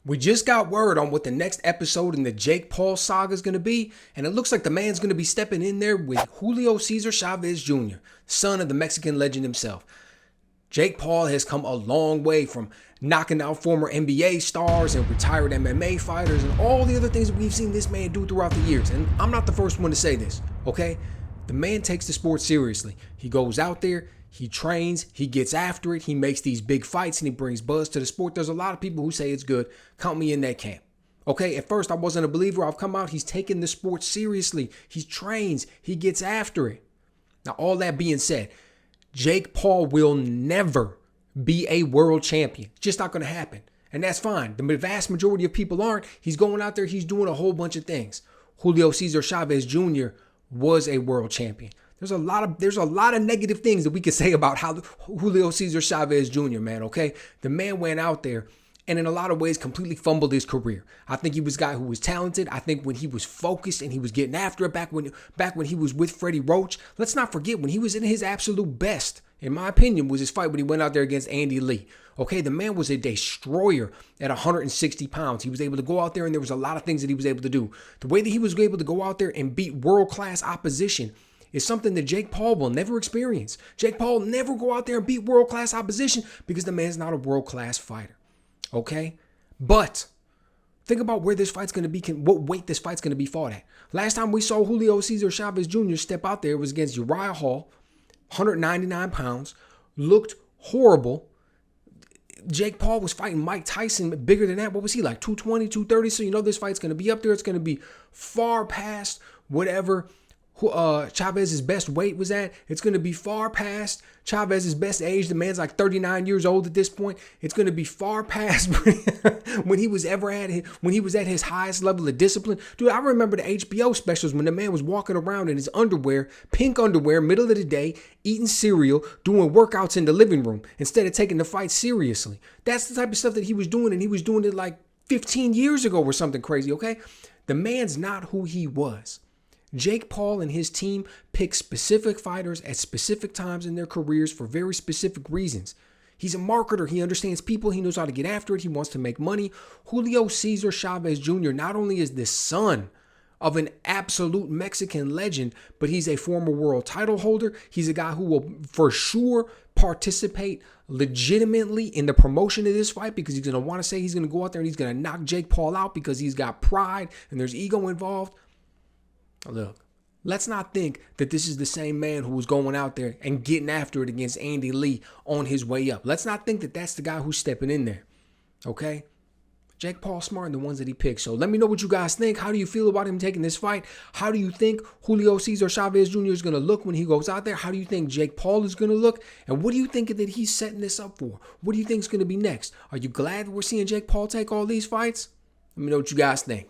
We just got word on what the next episode in the Jake Paul saga is going to be, and it looks like the man's going to be stepping in there with Julio Cesar Chavez Jr., son of the Mexican legend himself. Jake Paul has come a long way from knocking out former NBA stars and retired MMA fighters and all the other things that we've seen this man do throughout the years. And I'm not the first one to say this, okay? The man takes the sport seriously. He goes out there, he trains, he gets after it, he makes these big fights, and he brings buzz to the sport. There's a lot of people who say it's good. Count me in that camp. Okay, at first I wasn't a believer. I've come out, he's taking the sport seriously. He trains, he gets after it. Now, all that being said, Jake Paul will never be a world champion. It's just not going to happen. And that's fine. The vast majority of people aren't. He's going out there, he's doing a whole bunch of things. Julio Cesar Chavez Jr. was a world champion. There's a lot of negative things that we could say about how Julio Cesar Chavez Jr., man, okay? The man went out there and in a lot of ways completely fumbled his career. I think he was a guy who was talented. I think when he was focused and he was getting after it back when he was with Freddie Roach, let's not forget when he was in his absolute best, in my opinion, was his fight when he went out there against Andy Lee. Okay, the man was a destroyer at 160 pounds. He was able to go out there and there was a lot of things that he was able to do. The way that he was able to go out there and beat world-class opposition is something that Jake Paul will never experience. Jake Paul will never go out there and beat world-class opposition because the man's not a world-class fighter. Okay? But think about where this fight's going to be, what weight this fight's going to be fought at. Last time we saw Julio Cesar Chavez Jr. step out there was against Uriah Hall, 199 pounds, looked horrible. Jake Paul was fighting Mike Tyson, bigger than that. What was he, like 220, 230? So you know this fight's going to be up there. It's going to be far past whatever Chavez's best weight was at. It's going to be far past Chavez's best age. The man's like 39 years old at this point. It's going to be far past when he was at his highest level of discipline. Dude, I remember the HBO specials when the man was walking around in his underwear, pink underwear, middle of the day, eating cereal, doing workouts in the living room instead of taking the fight seriously. That's the type of stuff that he was doing, and he was doing it like 15 years ago or something crazy, okay? The man's not who he was. Jake Paul and his team pick specific fighters at specific times in their careers for very specific reasons. He's a marketer. He understands people. He knows how to get after it. He wants to make money. Julio Cesar Chavez Jr. not only is the son of an absolute Mexican legend, but he's a former world title holder. He's a guy who will for sure participate legitimately in the promotion of this fight because he's going to want to say he's going to go out there and he's going to knock Jake Paul out because he's got pride and there's ego involved. Look, let's not think that this is the same man who was going out there and getting after it against Andy Lee on his way up. Let's not think that that's the guy who's stepping in there, okay? Jake Paul's smart in the ones that he picks. So let me know what you guys think. How do you feel about him taking this fight? How do you think Julio Cesar Chavez Jr. is going to look when he goes out there? How do you think Jake Paul is going to look? And what do you think that he's setting this up for? What do you think is going to be next? Are you glad that we're seeing Jake Paul take all these fights? Let me know what you guys think.